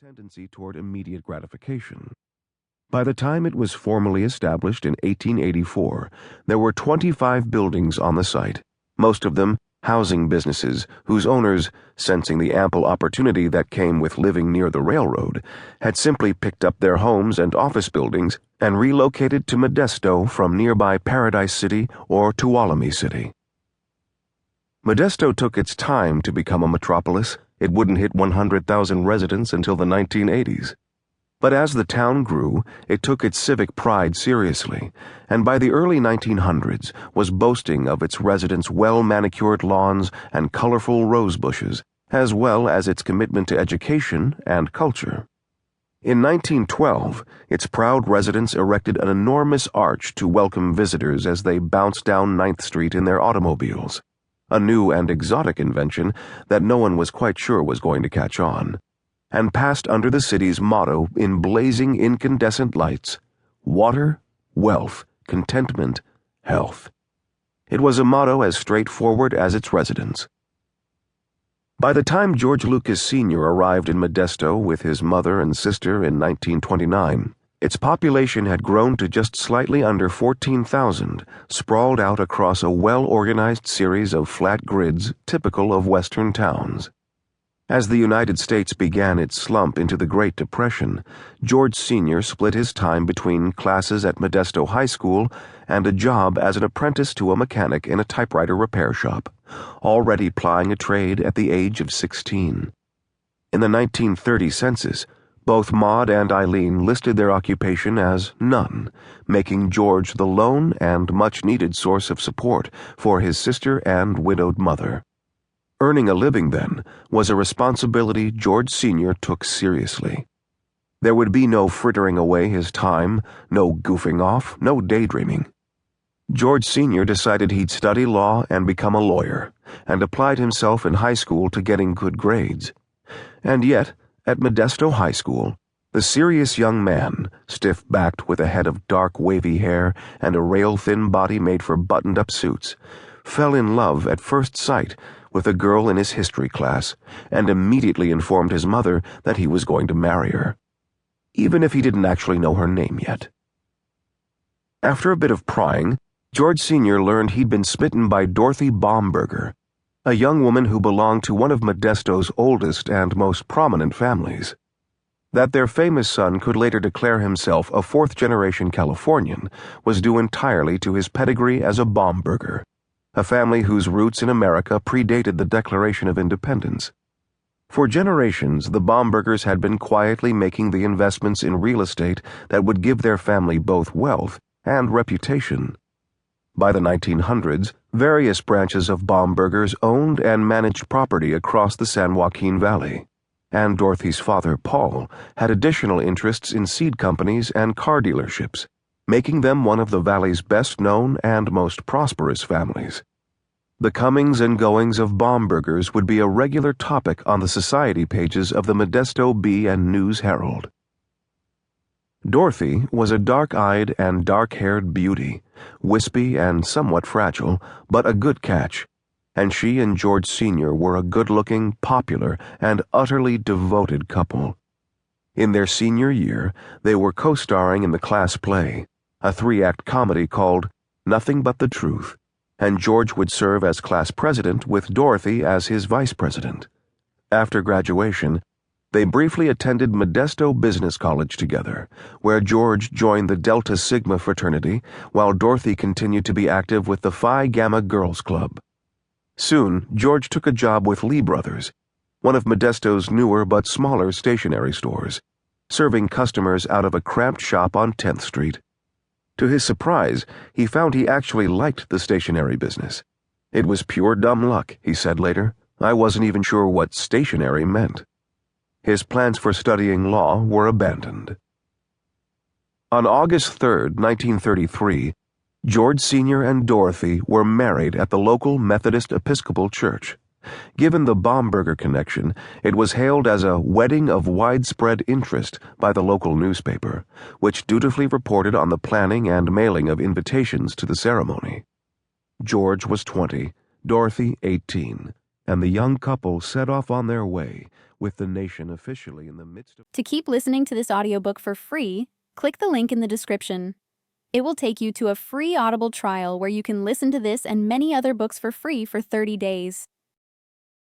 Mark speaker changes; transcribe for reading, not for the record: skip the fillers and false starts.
Speaker 1: tendency toward immediate gratification. By the time it was formally established in 1884, there were 25 buildings on the site, most of them housing businesses whose owners, sensing the ample opportunity that came with living near the railroad, had simply picked up their homes and office buildings and relocated to Modesto from nearby Paradise City or Tuolumne City. Modesto took its time to become a metropolis. It wouldn't hit 100,000 residents until the 1980s. But as the town grew, it took its civic pride seriously, and by the early 1900s was boasting of its residents' well-manicured lawns and colorful rose bushes, as well as its commitment to education and culture. In 1912, its proud residents erected an enormous arch to welcome visitors as they bounced down 9th Street in their automobiles, a new and exotic invention that no one was quite sure was going to catch on, and passed under the city's motto in blazing incandescent lights: water, wealth, contentment, health. It was a motto as straightforward as its residents. By the time George Lucas Sr. arrived in Modesto with his mother and sister in 1929, its population had grown to just slightly under 14,000, sprawled out across a well-organized series of flat grids typical of Western towns. As the United States began its slump into the Great Depression, George Sr. split his time between classes at Modesto High School and a job as an apprentice to a mechanic in a typewriter repair shop, already plying a trade at the age of 16. In the 1930 census, both Maud and Eileen listed their occupation as none, making George the lone and much-needed source of support for his sister and widowed mother. Earning a living, then, was a responsibility George Sr. took seriously. There would be no frittering away his time, no goofing off, no daydreaming. George Sr. decided he'd study law and become a lawyer, and applied himself in high school to getting good grades. And yet, at Modesto High School, the serious young man, stiff-backed with a head of dark wavy hair and a rail-thin body made for buttoned-up suits, fell in love at first sight with a girl in his history class and immediately informed his mother that he was going to marry her, even if he didn't actually know her name yet. After a bit of prying, George Sr. learned he'd been smitten by Dorothy Baumberger, a young woman who belonged to one of Modesto's oldest and most prominent families. That their famous son could later declare himself a fourth-generation Californian was due entirely to his pedigree as a Baumberger, a family whose roots in America predated the Declaration of Independence. For generations, the Baumbergers had been quietly making the investments in real estate that would give their family both wealth and reputation. By the 1900s, various branches of Baumbergers owned and managed property across the San Joaquin Valley, and Dorothy's father, Paul, had additional interests in seed companies and car dealerships, making them one of the valley's best-known and most prosperous families. The comings and goings of Baumbergers would be a regular topic on the society pages of the Modesto Bee and News Herald. Dorothy was a dark-eyed and dark-haired beauty, wispy and somewhat fragile, but a good catch, and she and George Sr. were a good-looking, popular, and utterly devoted couple. In their senior year, they were co-starring in the class play, a 3-act comedy called Nothing But the Truth, and George would serve as class president with Dorothy as his vice president. After graduation, they briefly attended Modesto Business College together, where George joined the Delta Sigma fraternity while Dorothy continued to be active with the Phi Gamma Girls Club. Soon, George took a job with Lee Brothers, one of Modesto's newer but smaller stationery stores, serving customers out of a cramped shop on 10th Street. To his surprise, he found he actually liked the stationery business. It was pure dumb luck, he said later. I wasn't even sure what stationery meant. His plans for studying law were abandoned. On August 3, 1933, George Sr. and Dorothy were married at the local Methodist Episcopal Church. Given the Baumberger connection, it was hailed as a wedding of widespread interest by the local newspaper, which dutifully reported on the planning and mailing of invitations to the ceremony. George was 20, Dorothy 18. and the young couple set off on their way, with the nation officially in the midst of...
Speaker 2: To keep listening to this audiobook for free, click the link in the description. It will take you to a free Audible trial where you can listen to this and many other books for free for 30 days.